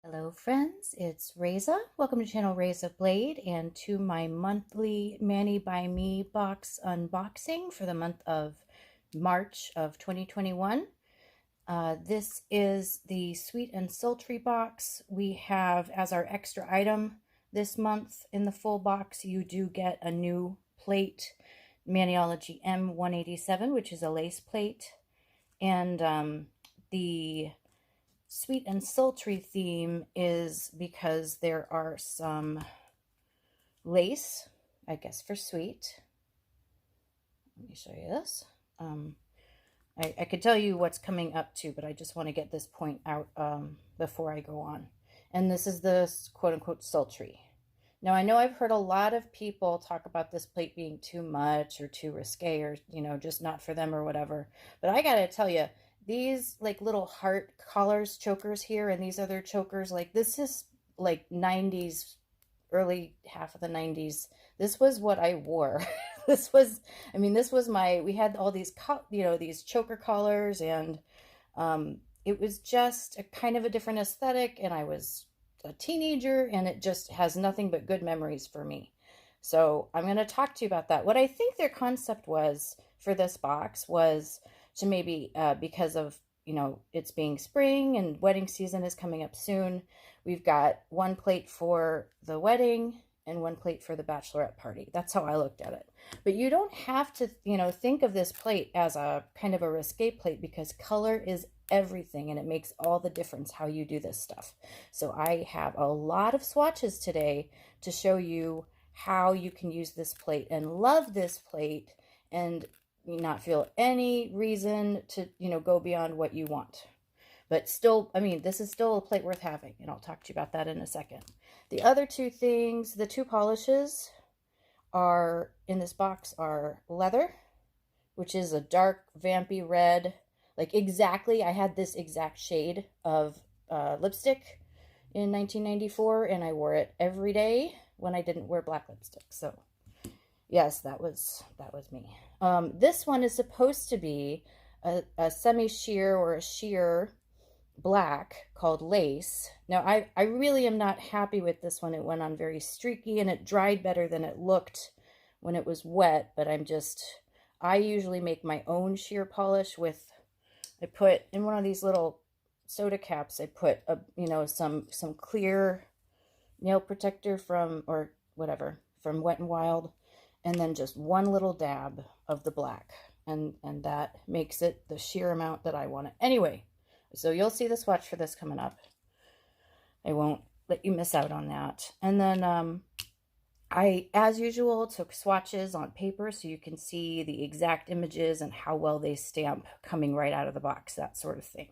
Hello friends, it's Reza. Welcome to channel Reza Blade and to my monthly Mani by Me box unboxing for the month of March of 2021. This is the Sweet and Sultry box. We have as our extra item this month in the full box, you do get a new plate, Maniology M187, which is a lace plate. And the Sweet and Sultry theme is because there are some lace, I guess for sweet. Let me show you this. I could tell you what's coming up too, but I just want to get this point out before I go on. And this is the quote-unquote sultry. Now, I know I've heard a lot of people talk about this plate being too much or too risque or, just not for them or whatever. But I gotta tell you, these like little heart collars, chokers here, and these other chokers, like this is like 90s, early half of the 90s. This was what I wore. this was we had all these, these choker collars, and it was just a kind of a different aesthetic, and I was a teenager, and it just has nothing but good memories for me. So I'm going to talk to you about that. What I think their concept was for this box was to maybe, because of, it's being spring and wedding season is coming up soon, we've got one plate for the wedding and one plate for the bachelorette party. That's how I looked at it. But you don't have to, think of this plate as a kind of a risque plate, because color is everything and it makes all the difference how you do this stuff. So I have a lot of swatches today to show you how you can use this plate and love this plate and not feel any reason to, go beyond what you want. But still, this is still a plate worth having, and I'll talk to you about that in a second. The other two things, the two polishes are in this box are leather, which is a dark vampy red, like exactly, I had this exact shade of lipstick in 1994, and I wore it every day when I didn't wear black lipstick. So yes, that was me. This one is supposed to be a semi-sheer or a sheer black called Lace. Now, I really am not happy with this one. It went on very streaky, and it dried better than it looked when it was wet, but I usually make my own sheer polish with, I put in one of these little soda caps, I put some clear nail protector from Wet n Wild, and then just one little dab of the black, and that makes it the sheer amount that I want it. Anyway, so you'll see the swatch for this coming up. I won't let you miss out on that. And then I, as usual, took swatches on paper so you can see the exact images and how well they stamp coming right out of the box, that sort of thing.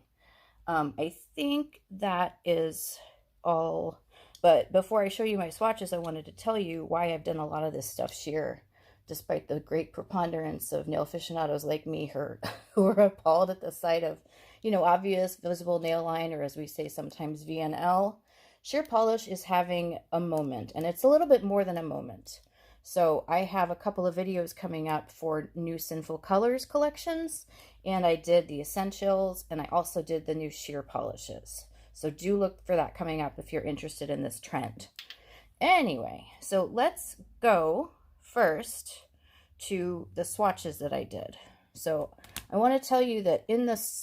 I think that is all. But before I show you my swatches, I wanted to tell you why I've done a lot of this stuff sheer, despite the great preponderance of nail aficionados like me who are appalled at the sight of, obvious visible nail line, or as we say sometimes, VNL. Sheer polish is having a moment, and it's a little bit more than a moment. So I have a couple of videos coming up for new Sinful Colors collections, and I did the essentials, and I also did the new sheer polishes. So do look for that coming up if you're interested in this trend. Anyway, so let's go first to the swatches that I did. So I want to tell you that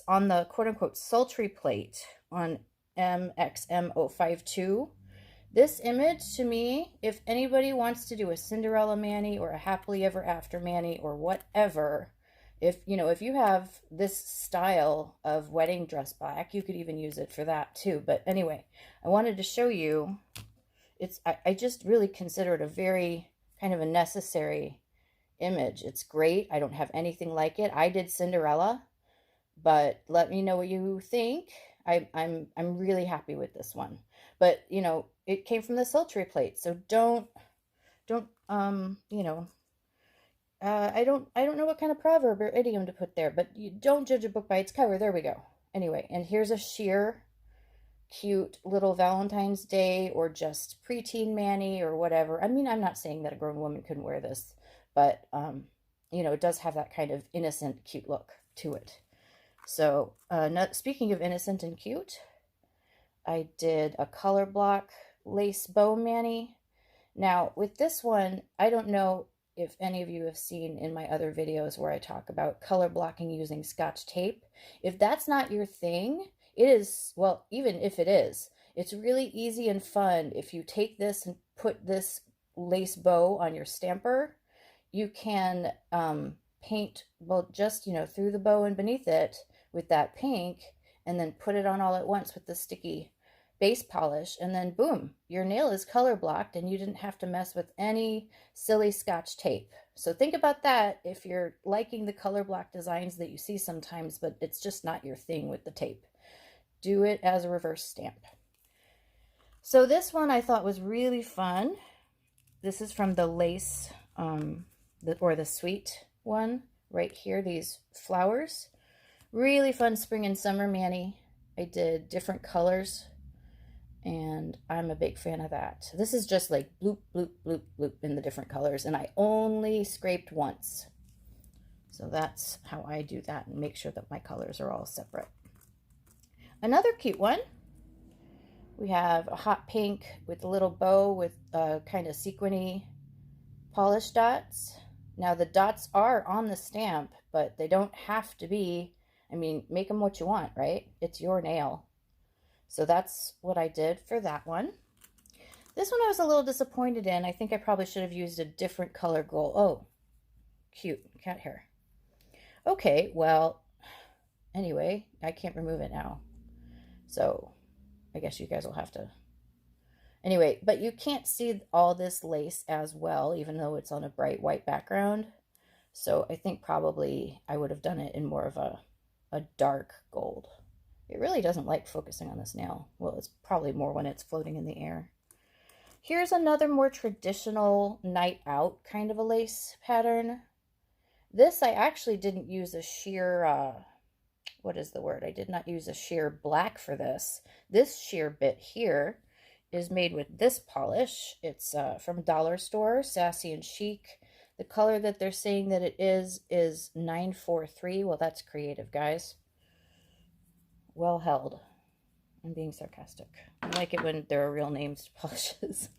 on the quote-unquote sultry plate on MXM052, this image, to me, if anybody wants to do a Cinderella Mani or a Happily Ever After Mani or whatever, if you have this style of wedding dress black, you could even use it for that too. But anyway, I wanted to show you, I just really consider it a very kind of a necessary image. It's great. I don't have anything like it. I did Cinderella, but let me know what you think. I'm really happy with this one. But it came from the sultry plate, so don't I don't know what kind of proverb or idiom to put there, but you don't judge a book by its cover. There we go. Anyway, and here's a sheer cute little Valentine's Day or just preteen Mani or whatever. I'm not saying that a grown woman couldn't wear this, but it does have that kind of innocent, cute look to it. So, speaking of innocent and cute, I did a color block lace bow mani. Now with this one, I don't know if any of you have seen in my other videos where I talk about color blocking using Scotch tape. If that's not your thing, it is, well, even if it is, it's really easy and fun. If you take this and put this lace bow on your stamper, you can paint, well, just, through the bow and beneath it with that pink, and then put it on all at once with the sticky base polish, and then boom, your nail is color blocked and you didn't have to mess with any silly Scotch tape. So think about that if you're liking the color block designs that you see sometimes, but it's just not your thing with the tape. Do it as a reverse stamp. So this one I thought was really fun. This is from the lace, or the sweet one right here, these flowers. Really fun spring and summer mani. I did different colors, and I'm a big fan of that. This is just like bloop, bloop, bloop, bloop in the different colors, and I only scraped once. So that's how I do that and make sure that my colors are all separate. Another cute one, we have a hot pink with a little bow with kind of sequiny polish dots. Now the dots are on the stamp, but they don't have to be. I mean, make them what you want, right? It's your nail. So that's what I did for that one. This one I was a little disappointed in. I think I probably should have used a different color gold. Oh, cute cat hair. Okay, well, anyway, I can't remove it now. So I guess you guys will have to. Anyway, but you can't see all this lace as well, even though it's on a bright white background. So I think probably I would have done it in more of a dark gold. It really doesn't like focusing on this nail. Well, it's probably more when it's floating in the air. Here's another more traditional night out kind of a lace pattern. This I actually didn't use a sheer, what is the word? I did not use a sheer black for this. This sheer bit here is made with this polish. It's from Dollar Store, Sassy and Chic. The color that they're saying that it is 943. Well, that's creative, guys. Well held. I'm being sarcastic. I like it when there are real names to polishes.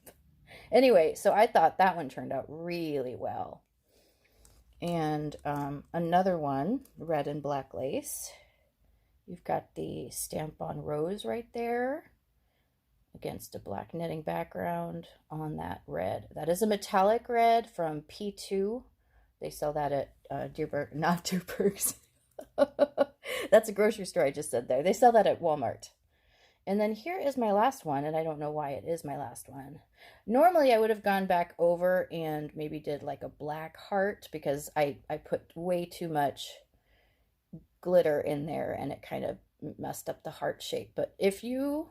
Anyway, so I thought that one turned out really well. And another one, red and black lace. You've got the stamp on rose right there against a black netting background on that red. That is a metallic red from P2. They sell that at Deerberg, not Deerberg's. That's a grocery store I just said there. They sell that at Walmart. And then here is my last one, and I don't know why it is my last one. Normally I would have gone back over and maybe did like a black heart, because I put way too much glitter in there and it kind of messed up the heart shape. But if you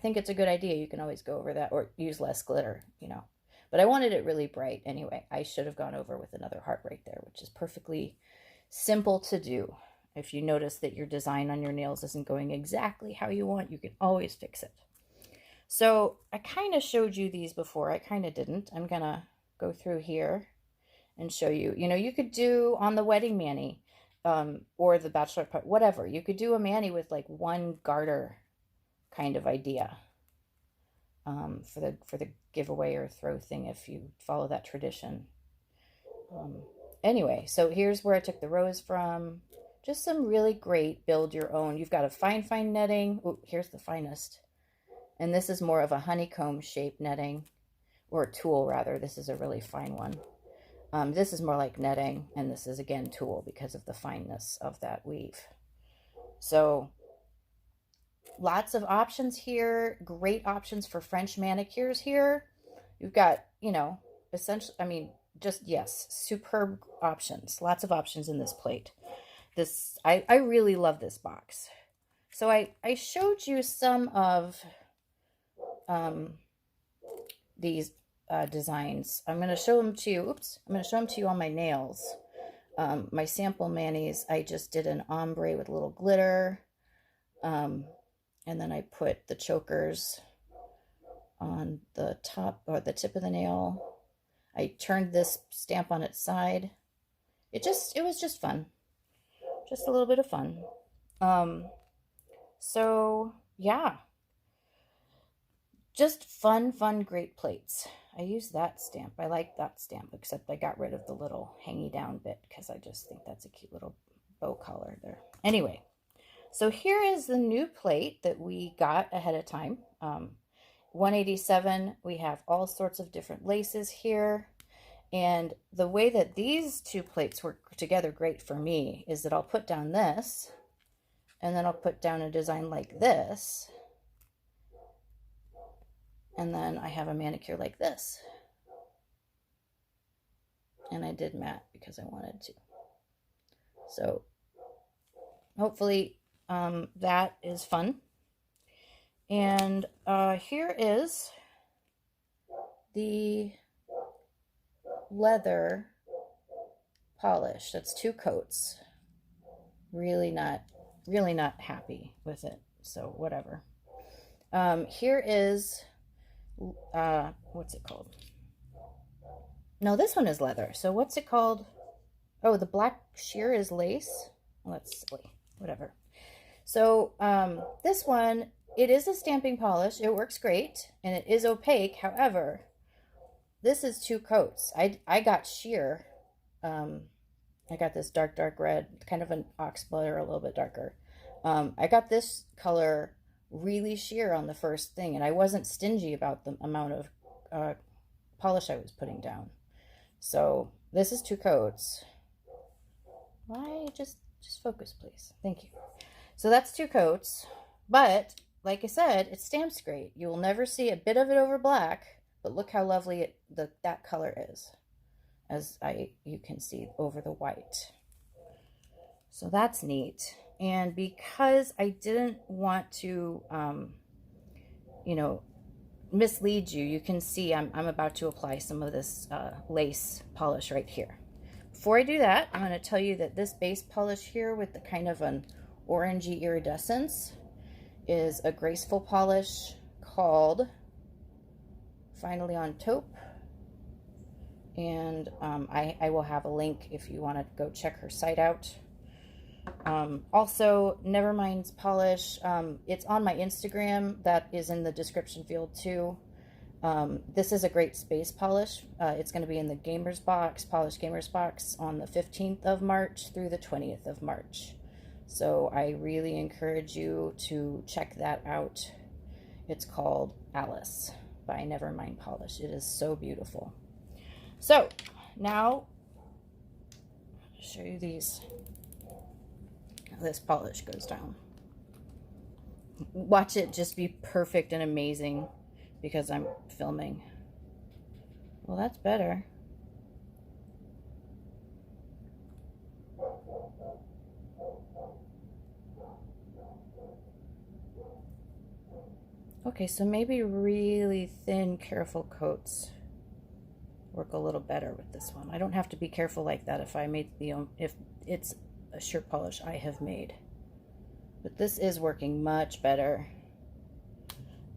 think it's a good idea, you can always go over that or use less glitter, But I wanted it really bright anyway. I should have gone over with another heart right there, which is perfectly simple to do. If you notice that your design on your nails isn't going exactly how you want, you can always fix it. So I kind of showed you these before. I kind of didn't. I'm going to go through here and show you. You could do on the wedding mani or the bachelorette, whatever. You could do a mani with like one garter kind of idea for the giveaway or throw thing if you follow that tradition. Anyway, so here's where I took the rose from. Just some really great build your own. You've got a fine netting. Oh, here's the finest. And this is more of a honeycomb shape netting, or tulle rather. This is a really fine one. This is more like netting, and this is again tulle because of the fineness of that weave. So lots of options here. Great options for French manicures here. You've got, essentially, yes, superb options. Lots of options in this plate. I really love this box. So I showed you some of these designs. I'm going to show them to you. I'm going to show them to you on my nails. My sample manis, I just did an ombre with a little glitter. And then I put the chokers on the top or the tip of the nail. I turned this stamp on its side. It was just fun. Just a little bit of fun. So yeah, just fun, great plates. I use that stamp. I like that stamp, except I got rid of the little hangy down bit because I just think that's a cute little bow collar there. Anyway, so here is the new plate that we got ahead of time. 187, we have all sorts of different laces here. And the way that these two plates work together great for me is that I'll put down this, and then I'll put down a design like this. And then I have a manicure like this. And I did matte because I wanted to. So hopefully that is fun. And here is the leather polish. That's 2 coats. Really not happy with it. So whatever. Here is what's it called? No, this one is leather. So what's it called? Oh, the black sheer is lace. Well, that's silly. Whatever. So this one, it is a stamping polish. It works great, and it is opaque. However, this is 2 coats. I got sheer. I got this dark red, kind of an ox blood or a little bit darker. I got this color really sheer on the first thing, and I wasn't stingy about the amount of polish I was putting down. So this is 2 coats. Why? Just focus, please. Thank you. So that's 2 coats, but like I said, it stamps great. You will never see a bit of it over black, but look how lovely that color is, as you can see over the white. So that's neat. And because I didn't want to, you know, mislead you, you can see I'm about to apply some of this lace polish right here. Before I do that, I'm going to tell you that this base polish here with the kind of an orangey iridescence is a graceful polish called Finally on Taupe. And I will have a link if you want to go check her site out. Also, NeVerMind's polish, it's on my Instagram. That is in the description field too. This is a great space polish. It's going to be in the Gamers Box, Polish Gamers Box, on the 15th of March through the 20th of March. So I really encourage you to check that out. It's called Alice by NeVerMind Polish. It is so beautiful. So now I'll show you these. This polish goes down. Watch it just be perfect and amazing because I'm filming. Well, that's better. Okay, so maybe really thin, careful coats work a little better with this one. I don't have to be careful like that if it's a shirt polish I have made. But this is working much better.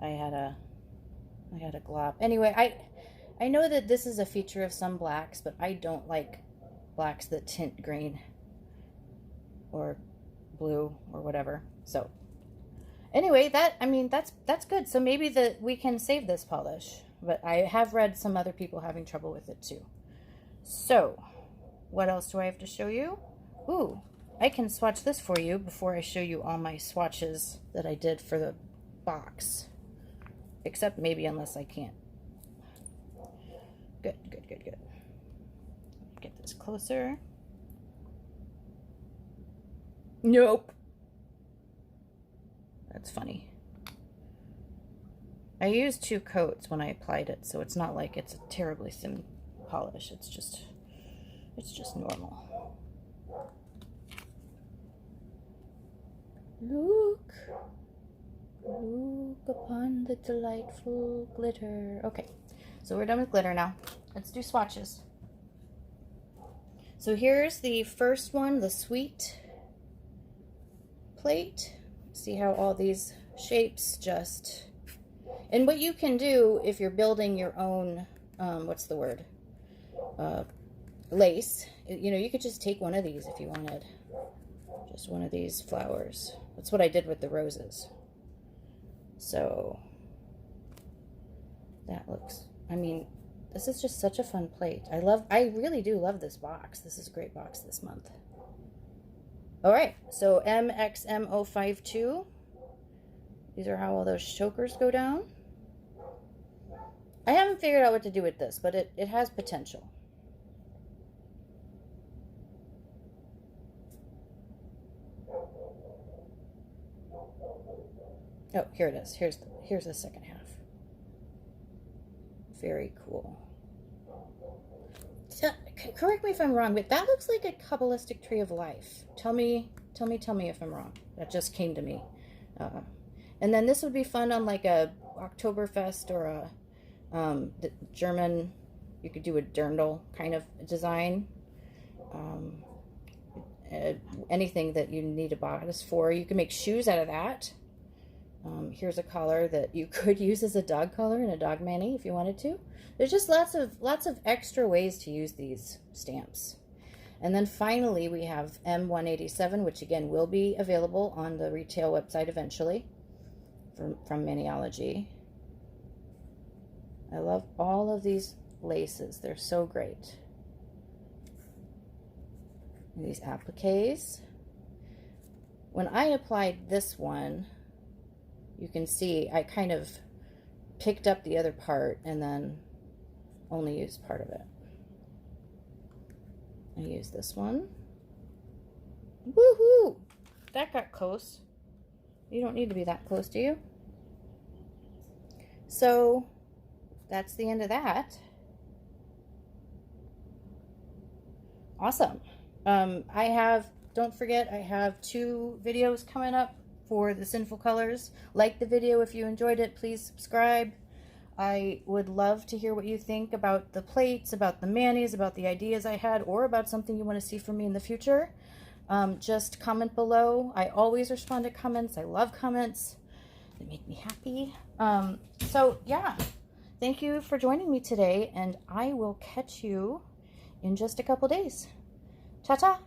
I had a glob. Anyway, I know that this is a feature of some blacks, but I don't like blacks that tint green or blue or whatever. So anyway, that's good. So maybe we can save this polish, but I have read some other people having trouble with it too. So what else do I have to show you? Ooh, I can swatch this for you before I show you all my swatches that I did for the box. Except maybe unless I can't. Good. Get this closer. Nope. That's funny. I used 2 coats when I applied it, so it's not like it's a terribly thin polish. It's just normal. Look upon the delightful glitter. Okay, so we're done with glitter now. Let's do swatches. So here's the first one, the sweet plate. See how all these shapes just... And what you can do if you're building your own, what's the word? Lace. You know, you could just take one of these if you wanted. Just one of these flowers. That's what I did with the roses. So That looks, I mean, this is just such a fun plate. I really do love this box. This is a great box this month. All right, so MXM052. These are how all those chokers go down. I haven't figured out what to do with this, but it has potential. Oh, here it is. Here's the second half. Very cool. So, correct me if I'm wrong, but that looks like a Kabbalistic tree of life. Tell me if I'm wrong. That just came to me. And then this would be fun on like a Oktoberfest or a German. You could do a dirndl kind of design. Anything that you need a bodice for. You can make shoes out of that. Here's a collar that you could use as a dog collar in a dog mani if you wanted to. There's just lots of extra ways to use these stamps. And then finally we have M187, which again will be available on the retail website eventually from Maniology. I love all of these laces. They're so great. And these appliques. When I applied this one, you can see I kind of picked up the other part and then only used part of it. I use this one. Woohoo! That got close. You don't need to be that close, do you? So that's the end of that. Awesome. Don't forget, I have 2 videos coming up for the Sinful Colors. Like the video if you enjoyed it. Please subscribe. I would love to hear what you think about the plates, about the manis, about the ideas I had, or about something you want to see from me in the future. Just comment below. I always respond to comments. I love comments. They make me happy. So yeah, thank you for joining me today, and I will catch you in just a couple days. Ta-ta!